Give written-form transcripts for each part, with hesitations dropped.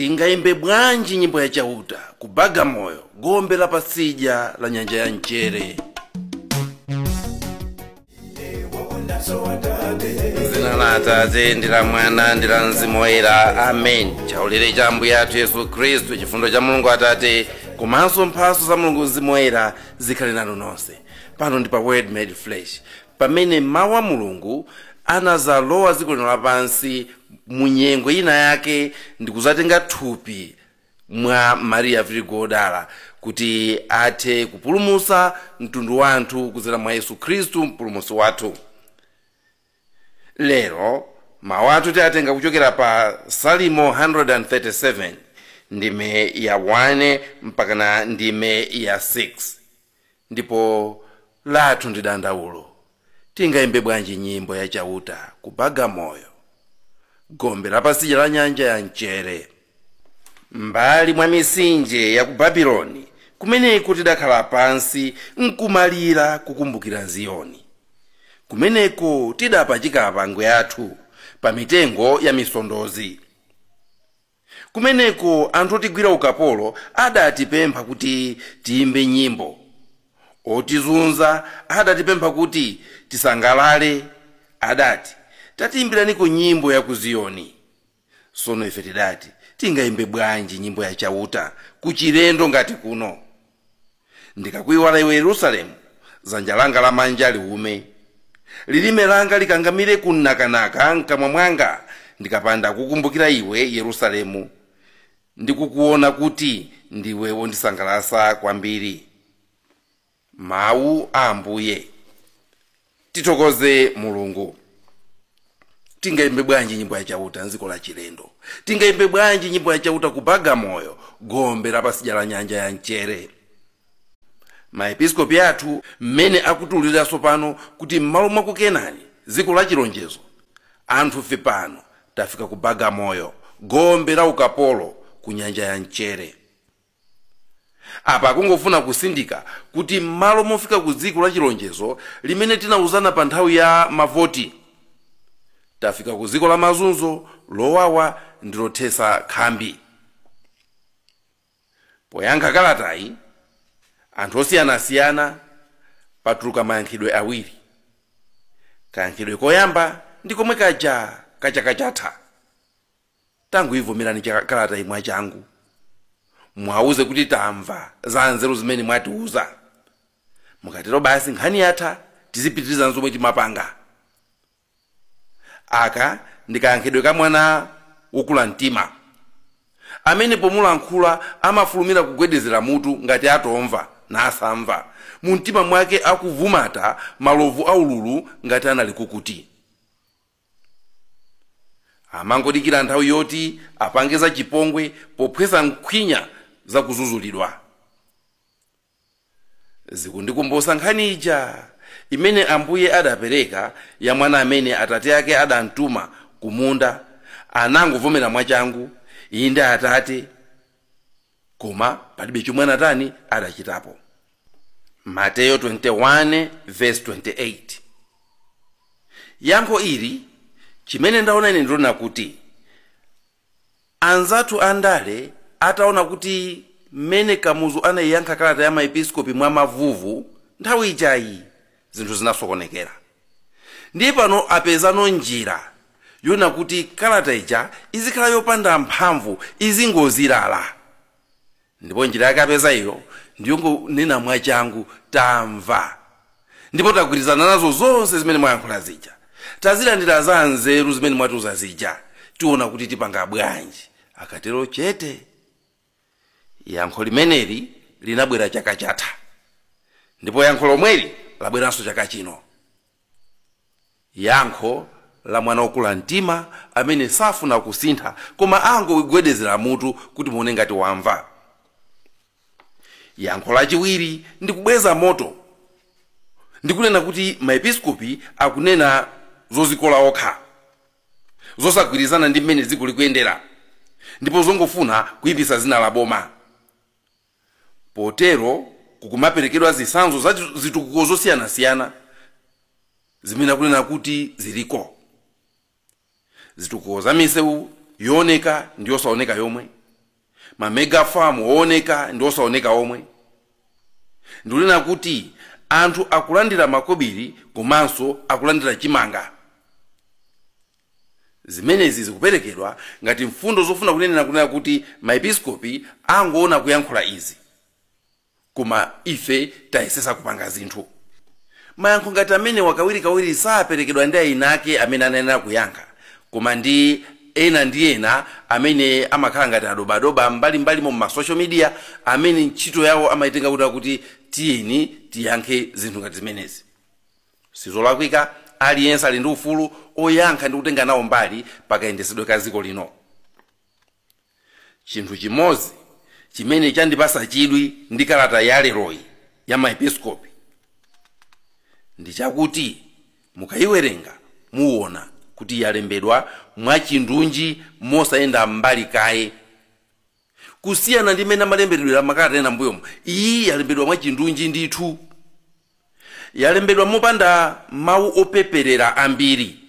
Tingaimbe Bwanji Nyimbo ya Chauta ku Bagamoyo, Gombe lapatsidya la Nyanja ya Nchere. Zina la Atate ndi la Mwana ndi la Mzimu Woyera. Amen. Chaulere cha Ambuye athu Yesu Khristu, chifundo cha Mulungu Atate komanso mphatso za Mulungu Mzimu Woyera zikhale nanu nonse. Pano ndi pa Word Made Flesh, pamene mawu a Mulungu anazalowa dziko lino lapansi munyengo ina yake ndi kuzatenga thupi mwa Maria Virigo Wodala kuti athe kupulumutsa mtundu wanthu kudzera mwa Yesu Khristu mpulumutsi wathu. Lero mawu athu tiatenga kuchokera pa Salimo 137 ndime ya 1 mpaka na ndime ya 6, ndipo lathu ndi dandaulo. Tingaimbe bwanji nyimbo ya Chauta ku Bagamoyo, Gombe lapatsidya la Nyanja ya Nchere. Mbali mwa misinje ya ku Babuloni kumeneko tidakhala pansi nkumalira kukumbukira Ziyoni. Kumeneko tidapachika apangwe athu pa mitengo ya misondozi. Kumeneko anthu otigwira ukapolo adatipempha kuti tiyimbe nyimbo. Otizunza adatipempha kuti tisangalale, adati tatiyimbiraniko nyimbo ya ku Ziyoni. Sono ife tidati tingaimbe bwanji nyimbo ya Chauta kuchilendo ngati kuno. Ndikakuyiwala iwe Yerusalemu, dzanja langa lamanja liume, lilime langa likangamire kunakanaka mkamwa mwanga, ndikapanda kukumbukira iwe Yerusalemu, ndikukuona kuti ndiwe wondisangalatsa kwambiri. Mawu a Ambuye. Tithokoze Mulungu. Tingaimbe bwanji nyimbo ya Chauta nziko la chilendo. Tingaimbe bwanji nyimbo ya Chauta ku Bagamoyo, Gombe lapatsidya la Nyanja ya Nchere. Maepiskopi athu mmene akutiwuliranso pano kuti m'malo mwa ku Kenani, dziko la chilonjezo, anthu fe pano tafika ku Bagamoyo, Gombe la ukapolo ku Nyanja ya Nchere. Apa kungofuna kusindika kuti m'malo mofika ku dziko la chilonjezo limene tinawuzana pa nthawi ya mavoti, tafika ku dziko la mazunzo lowawa ndi lothesa khambi. Poyankha kalatayi, anthu osiyanasiyana patuluka mayankhidwe awiri. Kayankhidwe koyamba ndi komwe kachaka chatha. Tangoyivomerani kalatayi mwachangu, mwauze kuti tamva za nzeru zimene mwatiuza. Mukatero basi nkhani yatha tizipitiriza nzomwe timapanga. Aka ndikayankhidwe ka mwana wokula mtima, amene pomulankhula amafulumira kugwedezera mutu ngati atomva nasamva, mu mtima mwake akuvumata malovu aululu ngati anali kukuti. Amangodikira nthawi yoti apangeza chipongwe pophwesa nkhwinya za kuzuzulidwa. Zikundikumbusa nkhani ija imene Ambuye adapereka ya mwana amene atate ake adamtuma kumunda, anangovomera mwachangu, inde Atate, koma palibe chomwe Anatani adachitapo. Mateyo 21 verse 28. Yankho ili chimene ndaona ine ndilona kuti anzathu andale ataona kuti mmene Kamuzu anayiyankha kalata ya maepiskopi mwa mavuvu nthawi ijayi, zinthu zinasokonekera. Ndiye pano apezano njira yona kuti kalata ija izikhala yopanda mphamvu, izingozilala. Ndipo njira yake apeza iyo ndiyongonena mwachangu, tamva ndipo tagwirizana nazo zonse zimene mwayankhula zija, tazilandira za nzeru zimene mwatiuza zija, tiona kuti tipanga bwanji. Akatero chete. Yankho limeneli linabwera chaka chatha, ndipo yankho lomweli labweranso chaka chino. Yankho la mwana wokula mtima amene safuna kusintha koma angogwedezera mutu kuti muone ngati wamva. Yankho lachiwiri ndi kubweza moto, ndikunena kuti maepiskopi akunena zozikola okha, zosagwirizana ndi mmene dziko likuyendera, ndipo zongofuna kuyipisa zina la boma. Potero kukumaperekedwa zitsanzo za zitukuko zosiyanasiyana zimene akunena kuti ziliko. Zitukuko za misewu yooneka ndi yosaoneka yomwe, mega farm ooneka ndi osaoneka omwe. Ndikunena kuti anthu akulandira makobiri komanso akulandira chimanga. Zimenezi zikuperekedwa ngati mfundo zofuna kunena kuti maepiskopi angoona kuyankhula izi, koma ife tayesesa kupanga zinthu. Mayankho ngati amene kawirikawiri saperekedwa ndi ayinake amene ananena kuyankha, koma ndi ena amene amakhala ngati adobadoba mbalimbali mu social media, amene ntchito yawo amaitenga kuti tiyeni tiyankhe zinthu ngati zimenezi. Sizolakwika, aliyense ali ndi ufulu oyankha ndi kutenga nawo mbali pakayendesedwe ka dziko lino. Chinthu chimodzi chimene chandipasa chidwi ndi kalata ya leroyi ya maepiskopi ndi chakuti mukayiwerenga muona kuti yalembedwa mwachindunji mosayenda mbali kaye, kusiyana ndi mene amalembedwera makalata ena mbuyomo. Iyi yalembedwa mwachindunji ndithu, yalembedwa mopanda mawu opeperera ambiri,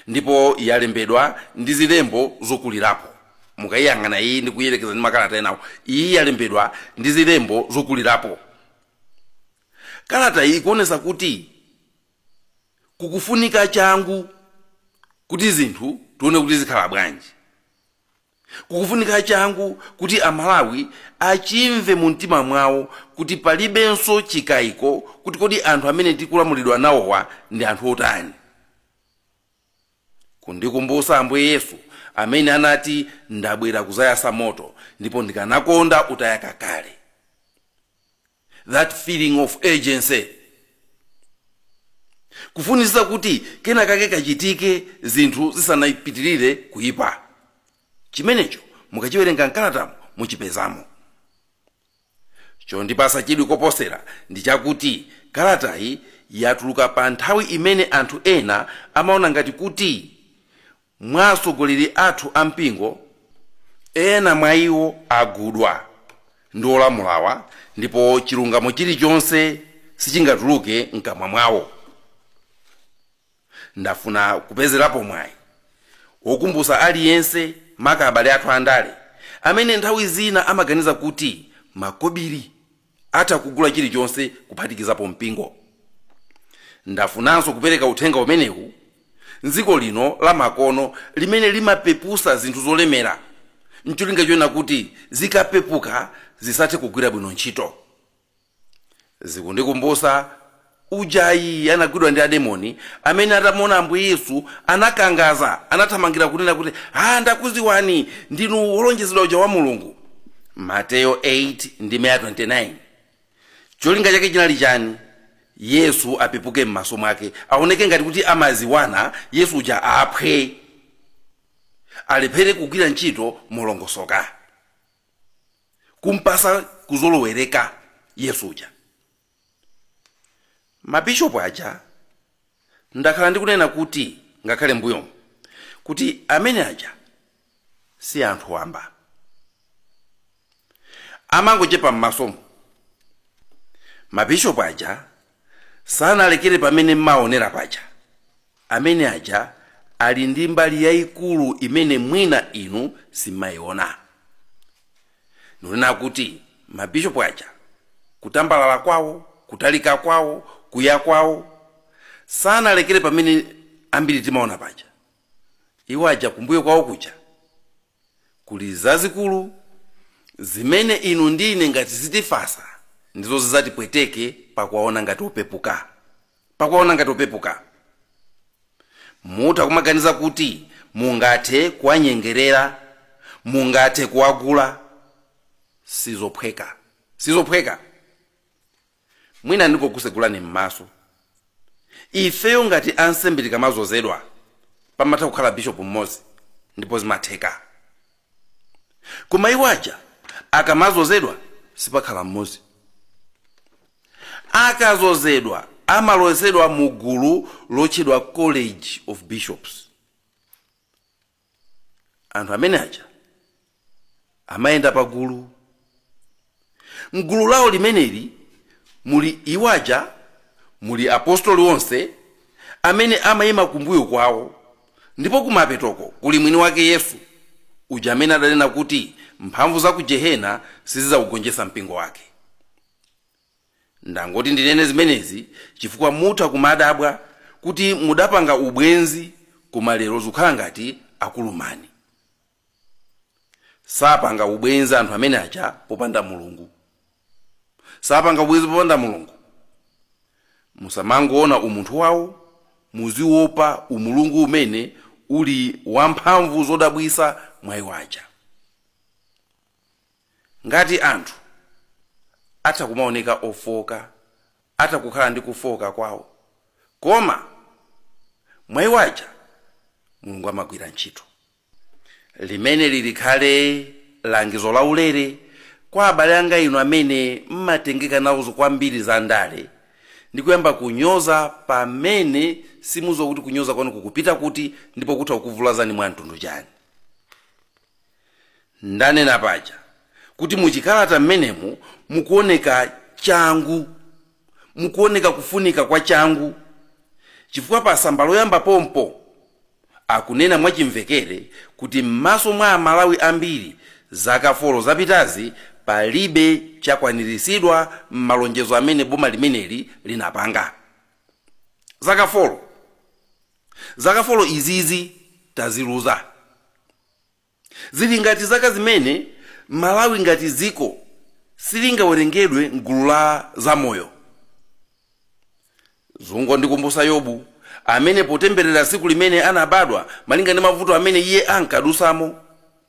ndipo yalembedwa ndi zilembo zokulirapo. Mukayiyang'ana iyi ndi kuyerekeza ndi makalata enawo, iyi yalembedwa ndi zilembo zokulirapo. Kalata iyi ikuonesa kuti kukufunika changu kuti zinthu tione kuti zikhala bwanji. Kukufunika changu kuti Amalawi achimve mu mtima mwawo kuti palibenso chikayiko, kuti kodi anthu amene tikulamulidwa nawowa ndi anthu otani. Kundikumbusa Ambuye Yesu amene anati ndabwera kuzayasa moto ndipo ndikanakonda utayaka kale. That feeling of urgency, kufunisa kuti kena kake kachitike zinthu zisanapitirire kuyipa. Chimenecho mukachiwerenga mkalatamo muchipezamo. Chondipasa chidwi koposera ndi chakuti kalatayi yatuluka pa nthawi imene anthu ena amaona ngati kuti mwasogoleri athu ampingo ena mwa iwo agudwa ndi olamulawa, ndipo chilungamo chilichonse sichingatuluke mkamwa mwawo. Ndafuna kupezerapo mwayi wokumbusa aliyense maka abale athu andale amene nthawi zina amaganiza kuti makobiri atakugula chilichonse kuphatikizapo mpingo. Ndafunanso kupereka uthenga umenewu ndziko lino la makono limene limapepusa zinthu zolemera, mcholinga choona kuti zikapepuka zisathe kugwira bwino ntchito. Zikundikumbusa ujayi anagwidwa ndi ademoni amene atamona Ambuye Yesu anakangaza, anathamangira kunena kuti ndakuziwani ndinu wolonjezedwa uja wa Mulungu. Mateyo 8:29. Cholinga chake chinali chani? Yesu apepuke m'maso mwake, aoneke ngati kuti amaziwana Yesu uja aphwe, alephere kugwira ntchito molongosoka, kumpasa kuzolowereka Yesu uja. Mabishopu aja ndakhala ndikunena kuti ngakhale mbuyomo kuti amene aja si anthu wamba, amangochepa m'masomo. Mabishopu aja sanalekere pamene mmaonera paja. Amene aja ali ndi mbali yayikulu imene mwina inu simayiona. Nunena kuti mabishopu aja kutambalala kwawo, kutalika kwawo, kuya kwawo sanalekere pamene ambiri timaona paja. Iwo aja kumbuyo kwawo kuja kuli zazikulu zimene inu ndine ngati zitifasa ndizo zizatipweteke pakuwaona ngati opepuka. Muta kumaganiza kuti mungathe kuwanyengerera, mungathe kuwagula. Sizophweka. Mwina ndiko kusegulani m'maso. Ifeyo ngati ansembe tikamazozedwa pamatha kukhala bishop mmodzi ndipo zimatheka. Koma iwo aja akamazozedwa sipakhala mmodzi. Akazozedwa amalozedwa mu gulu lotchedwa College of Bishops. Anthu amene aja amayenda pa gulu. Mgulu lawo limeneli muli iwo aja, muli apostoli onse amene amayima kumbuyo kwawo, ndipo kumapetoko kuli mwini wake Yesu uja amene adanena kuti mphamvu za ku Jehena sizidzakugonjetsa mpingo wake. Ndangoti ndinene zimenezi chifukwa mutha kumadabwa kuti mudapanga ubwenzi koma lero zikukhala ngati akulumani. Sapanga ubwenzi anthu amene aja popanda Mulungu. Sapanga ubwenzi popanda Mulungu. Musamangoona umunthu wawo, muziopa umulungu umene uli wamphamvu zodabwisa mwa iwo aja. Ngati anthu atakumaoneka ofoka, atakukhala ndi kufoka kwawo, koma mwa iwo aja Mulungu amagwira ntchito. Limene lilikhale langizo la ulere kwa abale anga inu amene mmatengeka nazo kwambiri za ndale, ndi kuyamba kunyoza pamene simuzo kuti kunyoza kwanu kukupita kuti ndipo kutha kukuvulazani mwa mtundu chani. Ndanena paja kuti muchikalata mmenemu mukuoneka changu, mukuoneka kufunika kwa changu, chifukwa pasamba loyamba pompo akunena mwachimvekere kuti m'maso mwa Amalawi ambiri zaka 4 zapitazi palibe chakwaniritsidwa m'malonjezo amene boma limeneli linapanga. Zaka 4 izizi taziluza. Zili ngati zaka zimene Malawi ngati ziko silingawerengedwe m'gulu la zamoyo. Zungo ndikumbusa Yobu amene potemberera siku limene anabadwa malinga ndi mavuto amene iye ankadusamo.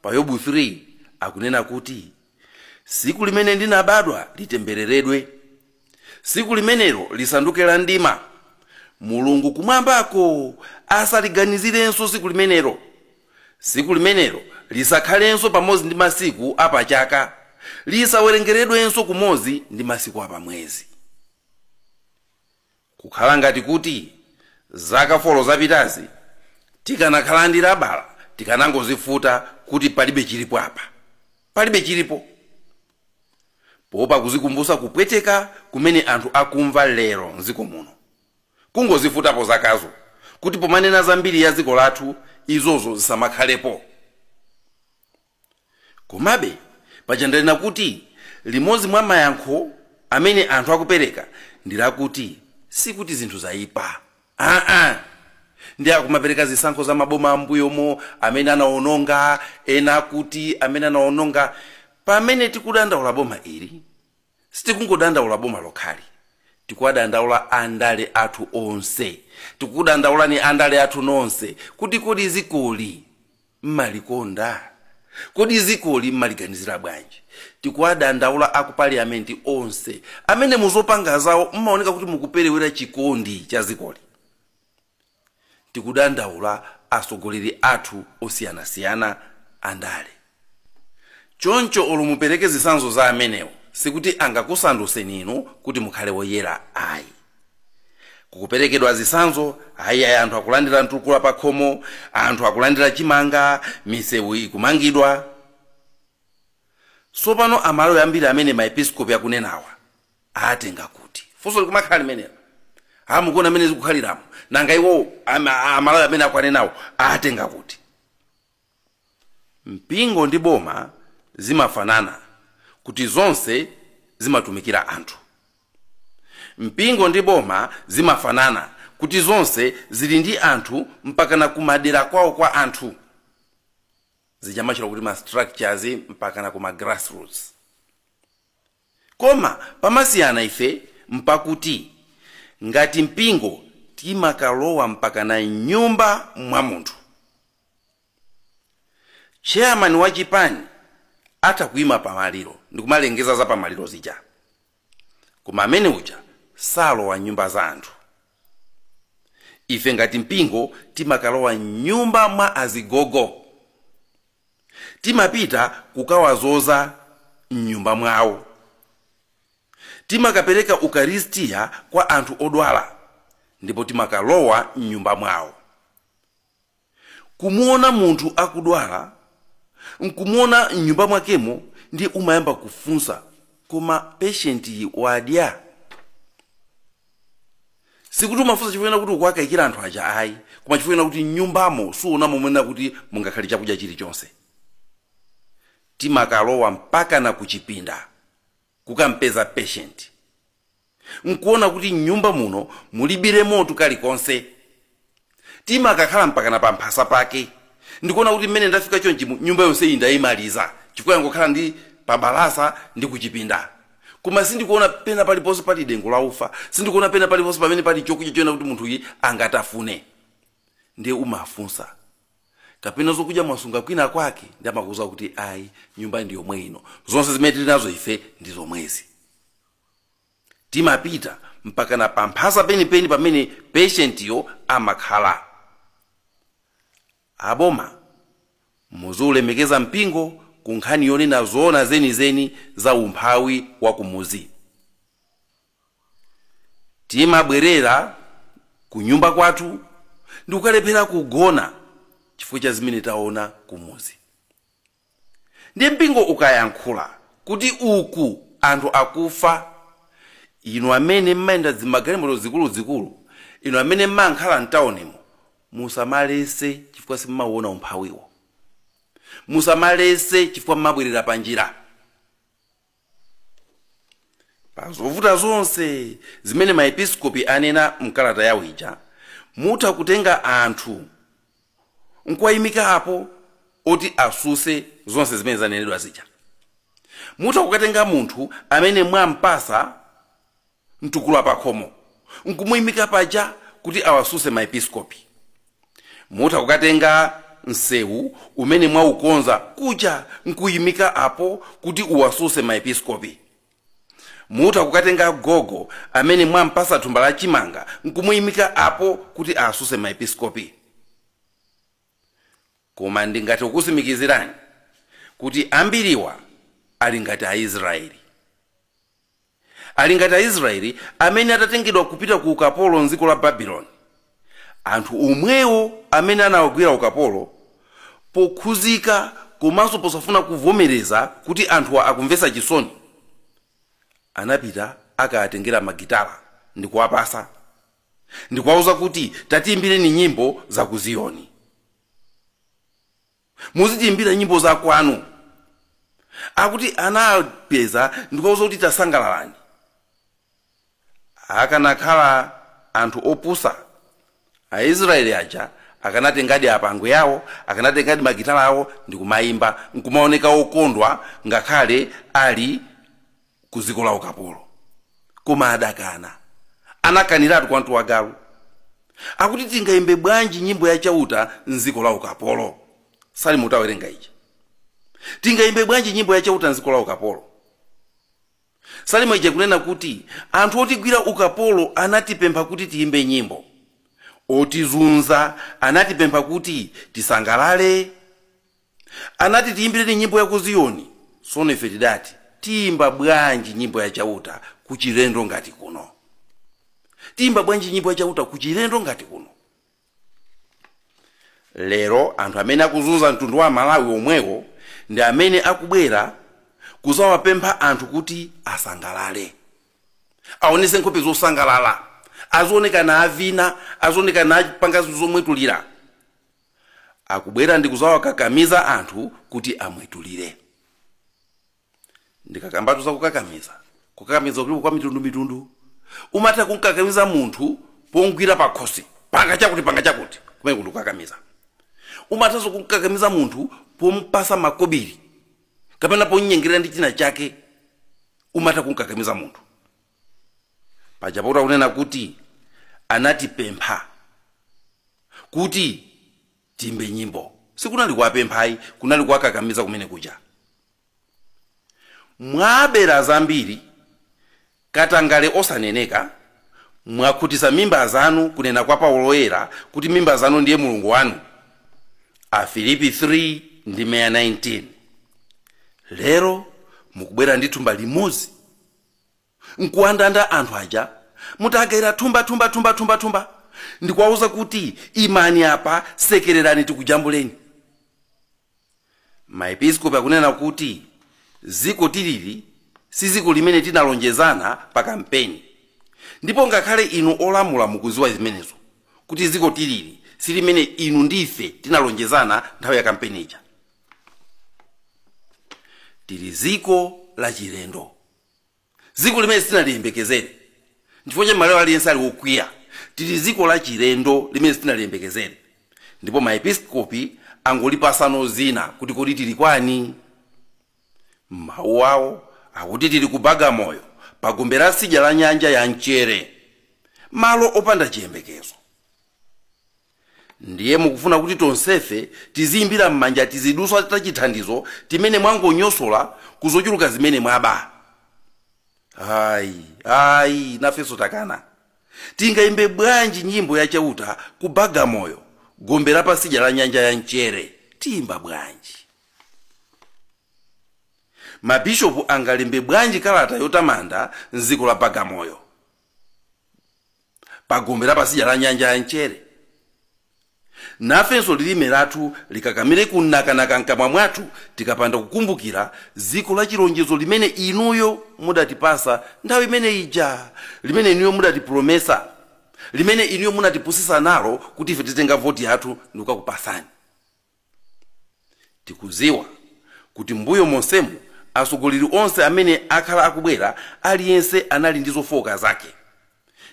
Pa Yobu 3 akunena kuti siku limene ndinabadwa litembereredwe, siku limenelo lisanduke la ndima, Mulungu kumwambako asaliganizirenso siku limenelo, siku limenelo lisakhalenso pamodzi ndi masiku apachaka, lisawerengeredwenso kumodzi ndi masiku apamwezi. Kukhala ngati kuti zaka 4 zapitazi tikanakhala ndi labala tikanangozifuta kuti palibe chilipo apa, palibe chilipo. Popa kuzikumbusa kupweteka kumene anthu akumva lero mziko muno, kungozifutapo zakazo kuti pomanena zambiri ya ziko lathu izozo zisamakhalepo. Komabe pachandanena kuti limodzi mwa mayankho amene anthu akupereka ndilakuti sikuti zinthu zaipa. Ndi akumapereka zisankho za maboma ambuyomo amene anaononga, ena kuti amene anaononga. Pamene tikudandaula boma ili sitikungodandaula boma lokhali, tikudandaula andale athu onse, tikudandaula ni andale athu nonse kuti kodi zikoli mmalikonda, kodi zikoli mmaliganizira bwanji. Tikudandaula aku parliament onse amene muzopanga zawo mmaoneka kuti mukuperewera chikondi cha zikoli. Tikudandaula asogoleri athu osiyanasiyana andale. Choncho olumupereke zisanzo za amenewo sikuti angakusanduseni inu kuti mukhale woyera ayi. Kukuperekedwa zisanzo ayi anthu akulandira ntukula pa khomo, anthu akulandira chimanga, misewu ikumangidwa. Sopano Amalawi ambiri amene maepiskopi akunenawa atenga kuti funso likumakhala limenelo amukuona amene zikukhaliramo nanga iwo Amalawi amene akunenawo atenga kuti. Mpingo ndi boma zimafanana kuti zonse zimatumikira anthu. Mpingo ndi boma zimafanana kuti zonse zili ndi anthu mpaka na kumadera kwawo kwa anthu. Zijamachira kuti ma structures mpaka na kuma grassroots. Koma pamasiyana ife mpakuti ngati mpingo timakalowa mpaka na nyumba mwa munthu. Chairman wa chipani atakuima pamaliro ndikumalengeza za pamaliro zija, koma amene uja salowa nyumba za anthu. Ife ngati mpingo timakalowa nyumba mwa azigogo, timapita kukawazoza nyumba mwawo, timakapereka ukaristiya kwa anthu odwala ndipo timakalowa nyumba mwawo. Kumuona munthu akudwala, nkumuona nyumba mwakemo, ndi umayamba kufunsa koma patient wadya. Sikuti umafunsa chifukwa kuti ukwakayikira anthu aja ayi, koma chifukwa kuti nyumbamo suona momwena kuti mungakhale chakudya chilichonse. timakalowa mpaka na kuchipinda kukampeza patient, nkuona kuti nyumba muno mulibire moto kalikonse, timakakhala mpaka na pamphasa pake, ndikuona kuti mmene ndafika chonchi nyumba yonse iyi ndayimaliza chifukwa ngokhala ndi pabalasa ndi kuchipinda. Koma sindikuona pena paliponse pali dengo la ufa, sindikuona pena paliponse pamene pali chokudya choyena kuti munthu uyi angatafune. Ndiye umafunsa kapena zokudya mwasunga kwina kwake, ndi amakuza kuti ayi nyumba ndi yomwe ino, zonse zimene tili nazo ife ndi zomwezi. Timapita mpaka na pamphasa penipeni pamene patient yo amakhala. Aboma muzulemekeza mpingo ku nkhani yonena zoona zenizeni za umphawi wa kumuzi. Timabwerera ku nyumba kwathu ndi kukalephera kugona chifukwa cha zimene taona kumuzi. Ndiye mpingo ukayankhula kuti uku anthu akufa, inu amene mmayenda zimagalimoto zikuluzikulu, inu amene mmankhala mtaonimo, musamalese chifukwa simmaona umphawiwo, musamalese chifukwa mmabwerera panjira. Pazovuta zonse zimene maepiskopi anena mkalata yawo ija, mutha kutenga anthu nkuwayimika apo oti asuse zonse zimene zanenedwa zija. Mutha kukatenga munthu amene mwampasa mtukula pakhomo nkumuyimika paja kuti awasuse maepiskopi. Mutha kukatenga nsewu umene mwaukonza kuja nkuyimika apo kuti uwasuse maepiskopi. Mutha kukatenga gogo amene mwampasa thumba la chimanga nkumuyimika apo kuti asuse maepiskopi. Koma ndingati ukusimikizirani kuti ambiriwa ali ngati Aisraeli. Ali ngati Aisraeli amene atatengedwa kupita ku ukapolo mdziko la Babyloni. Anthu omwewo amene anawagwira ukapolo pokhuzika komanso posafuna kuvomereza kuti anthuwa akumvetsa chisoni, anapita akatengera magitala ndi kuwapasa, ndi kuwauza kuti tatiimbireni nyimbo za ku Ziyoni, muzitiimbira nyimbo za kwanu. Akuti anapeza ndi kuwauza kuti tasangalalani. Akanakhala anthu opusa, Aisraeli aja akanatengadi apangwe yawo, akanatengadi magitala awo ndi kumayimba, nkumaoneka okondwa ngakhale ali ku dziko la ukapolo. Koma adakana, anakaniratu kwa anthu agalu. Akuti tingaimbe bwanji nyimbo ya Chauta mdziko la ukapolo. Sali mutawerenga ichi. Tingaimbe bwanji nyimbo ya Chauta mdziko la ukapolo. Sali mwaija kunena kuti anthu otigwira ukapolo anatipempha kuti tiimbe nyimbo, otizunza anatipempha kuti tisangalale, anati tiimbireni nyimbo ya ku Ziyoni. Sono ife tidati tiimba bwanji nyimbo ya Chauta kuchilendo ngati kuno. Tiimba bwanji nyimbo ya Chauta kuchilendo ngati kuno. Lero anthu amene akuzunza mtundu wa Malawi omwewo ndi amene akubwera kuzawapempha anthu kuti asangalale, aonese nkhope zosangalala, azioneka na avina, azioneka na panga zomwetulira. Akubwera ndi kuzawakakamiza anthu kuti amwetulire. Ndikakambatu za kukakamiza kulipo kwa mitundu. Umatha kunkakamiza munthu pongwira pakhosi, panga chakuti kumene kuti kukakamiza. Umatha kunkakamiza munthu pompasa makobiri kapena ponyengerera ndi china chake, umatha kunkakamiza munthu. Pajapota kunena kuti anatipempha kuti timbe nyimbo. Sikunali kuwapemphayi, kunali kuwakakamiza kumene kuja. Mwabera zambiri katangale osaneneka, mwakhutisa mimba zanu kunena kwa Paulo oyera kuti mimba zanu ndiye mulungu wanu. Afilipi 3 ndi 19. Lero mukubwera ndi thumba limodzi nkuandanda anthu aja, mutagaira thumba ndikuwauza kuti imani apa, sekererani tikujambuleni. Maepiskopi akunena kuti ziko tilili si ziko limene tinalonjezana pa kampeni, ndipo ngakhale inu olamula mukuziwa zimenezo kuti ziko tilili si limene inu ndife tinalonjezana nthawi ya kampeni ija. tili ziko la chilendo, ziko limene sitinaliyembekezere. Chifukwa cha malero aliyense ali wokwiya, tili ziko la chilendo limene sitinaliyembekezere. Ndipo maepiskopi angolipasano zina kuti kodi tili kwani. Mawu awo akuti tili ku Bagamoyo pa Gombe lapatsidya la Nyanja ya mchere, malo opanda chiyembekezo. Ndiye mukufuna kuti tonsefe tiziyimbira m'manja tiziduswa tachithandizo timene mwangonyosola kuzochuluka zimene mwaba. Ayi, nafeso takana. Tingaimbe bwanji nyimbo ya Chauta ku Bagamoyo, Gombe lapatsidya la Nyanja ya mchere, timba bwanji. Mabishopu angalembe bwanji kalata yotamanda nziko la Bagamoyo pa Gombe lapatsidya la Nyanja ya mchere. Nafenso lilime lathu likakamire kunakanaka mkamwa mwathu tikapanda kukumbukira ziko la chilonjezo limene inuyo mudatipasa nthawi imene ija, limene inuyo mudatipromesa, limene inuyo munatipusisa nalo kuti ife titenga voti yathu ndikukupasani. Tikuziwa kuti mbuyo monsemu atsogoleri onse amene akhala akubwera aliyense anali ndi zofowoka zake,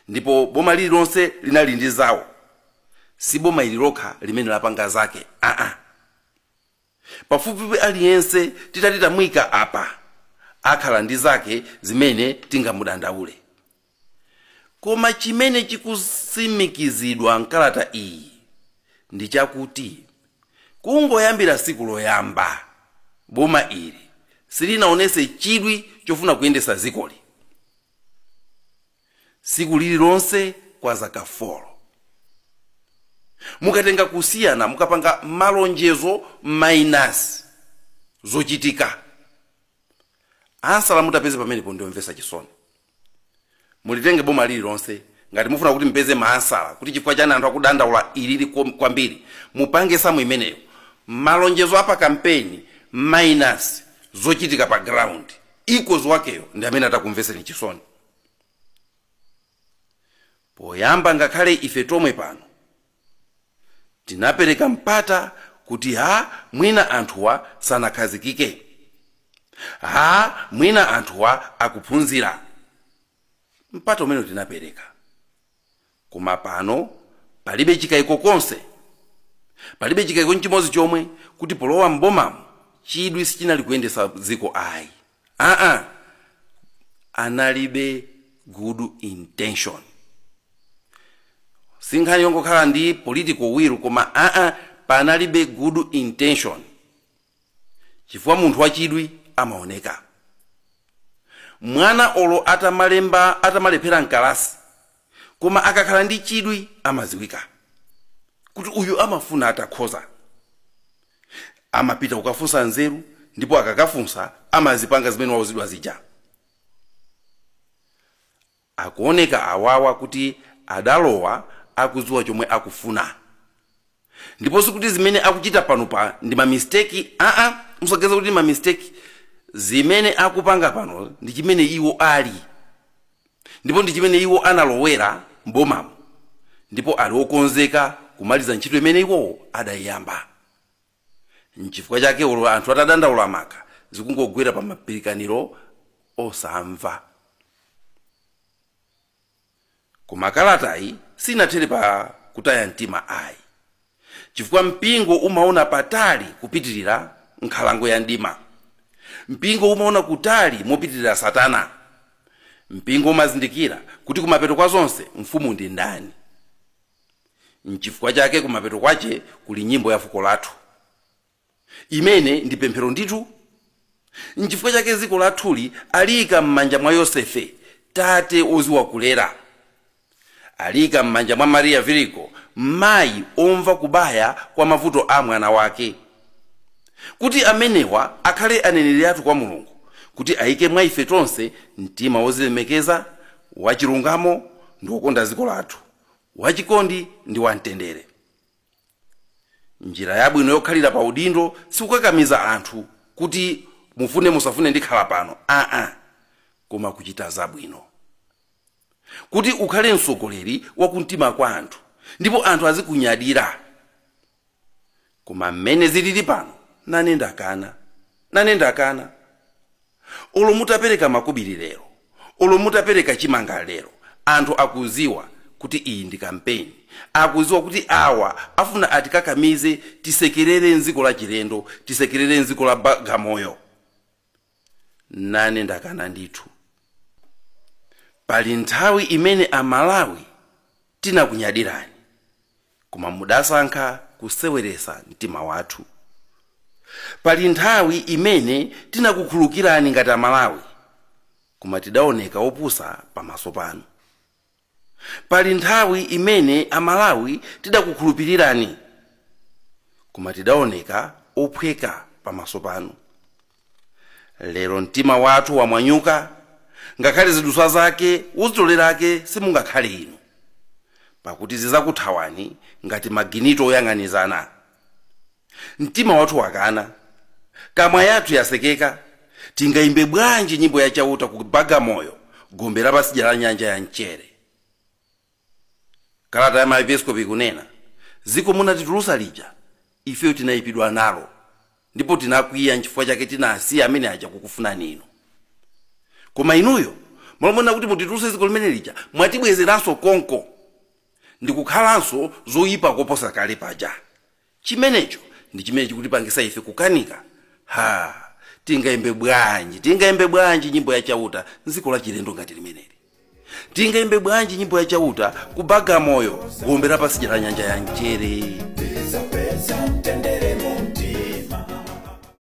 ndipo boma lililonse linali ndi zawo. Si boma ili lokha limene lapanga zake, pafupifupi aliyense titatitamwika apa akhala ndi zake zimene tingamudandaule. Koma chimene chikusimikizidwa mkalata iyi ndi chakuti kungoyambira siku loyamba boma ili silinaonese chidwi chofuna kuyendesa zikoli. Siku lililonse kwa zaka 4 mukatenga kusiyana, mukapanga malonjezo minus zochitika, ansala mutapeze pamenepo ndiomvesa chisoni. Mulitenge boma lililonse ngati mufuna kuti mpeze maansala kuti chifukwa chani anthu akudandaula ilili kwambiri, mupange samu imeneyo malonjezo apa kampeni minus zochitika pa ground, equals wakeyo ndi amene atakumveseni chisoni. Poyamba ngakhale ife tomwe pano tinapereka mpata kuti mwina anthuwa sanakhazikike, mwina anthuwa akuphunzira. Mpata umene tinapereka. Koma pano palibe chikayiko konse, palibe chikayiko nchimodzi chomwe kuti polowa mbomamu chidwi sichinali kuyendesa ziko ayi. Analibe good intention. Sinkhani yongokhala ndi political will, koma panalibe good intention. Chifukwa munthu wachidwi amaoneka. Mwana olo atamalephera mkalasi, koma akakhala ndi chidwi amaziwika kuti uyu amafuna atakhoza. Amapita kukafunsa nzeru, ndipo akakafunsa amazipanga zimene wauzidwa zija. Akuoneka awawa kuti adalowa akudziwa chomwe akufuna. Ndipo sikuti zimene akuchita pano pa ndi ma mistake, musageza kuti ma mistake. Zimene akupanga pano ndi chimene iwo ali, ndipo ndi chimene iwo analowera mbomamu, ndipo ali okonzeka kumaliza ntchito imene iwo adayiyamba. Nchifukwa chake olo anthu atadandaula maka zikungogwera pa mapirikaniro osamva. Koma kalatayi sinathere pa kutaya mtima ayi, chifukwa mpingo umaona patali kupitirira nkhalango ya ndima. Mpingo umaona kutali mopitirira Satana. Mpingo umazindikira kuti kumapeto kwa zonse mfumu ndi ndani. Nchifukwa chake kumapeto kwache kuli nyimbo ya fuko lathu, imene ndi pemphero ndithu. Nchifukwa chake ziko lathuli aliyika m'manja mwa Yosefe, tate oziwa kulera. Aliyika m'manja mwa Maria Virigo, mayi omva kubaya kwa mavuto a mwana wake, kuti amenewa akhale aneneri athu kwa Mulungu, kuti ayike mwa ife tonse mtima wozilemekeza, wachilungamo ndi wokonda ziko lathu, wachikondi ndi wamtendere. Njira yabwino yokhalira pa udindo sikukakamiza anthu kuti mufune musafune ndikhala pano, koma kuchita zabwino, kuti ukhale mtsogoleri wa kumtima kwa anthu, ndipo anthu azikunyadira. Koma mmene zilili pano, nane ndakana. olo mutapereka makubiri lero, olo mutapereka chimanga lero, anthu akuziwa kuti iyi ndi kampeni, akuziwa kuti awa afuna atikakamize tisekerere nziko la chilendo, tisekerere nziko la Bagamoyo. Nane ndakana ndithu. Pali nthawi imene Amalawi tinakunyadirani, koma mudasankha kuseweresa mtima wathu. Pali nthawi imene tinakukhulukirani ngati Amalawi, koma tidaoneka opusa pamaso panu. Pali nthawi imene Amalawi tidakukhulupirirani, koma tidaoneka ophweka pamaso panu. Lero mtima wathu wamwanyuka, ngakhale ziduswa zake uzitolerake simungakhale inu, pakuti zizakuthawani ngati maginito oyang'anizana. Mtima wathu wakana, kamwa yathu yasekeka. Tingaimbe bwanji nyimbo ya Chauta ku Bagamoyo, Gombe lapatsidya la Nyanja ya mchere. Kalata ya maepiskopi kunena, ziko munatitulusa lija, ifeyo tinayipidwa nalo, ndipo tinakwiya nchifukwa chake tinasiya amene aja kukufunani inu. Koma inuyo, mwamona kuti mutituluse ziko limene lija, mwatibwezeranso konko, ndikukhalanso zoyipa koposa kale paja. Chimenecho ndi chimene chikutipangisa ife kukanika. Tingaimbe bwanji nyimbo ya Chauta nziko la chilendo ngati limeneli. Tingaimbe bwanji nyimbo ya Chauta ku Bagamoyo, Gombe lapatsidya la Nyanja ya mchere.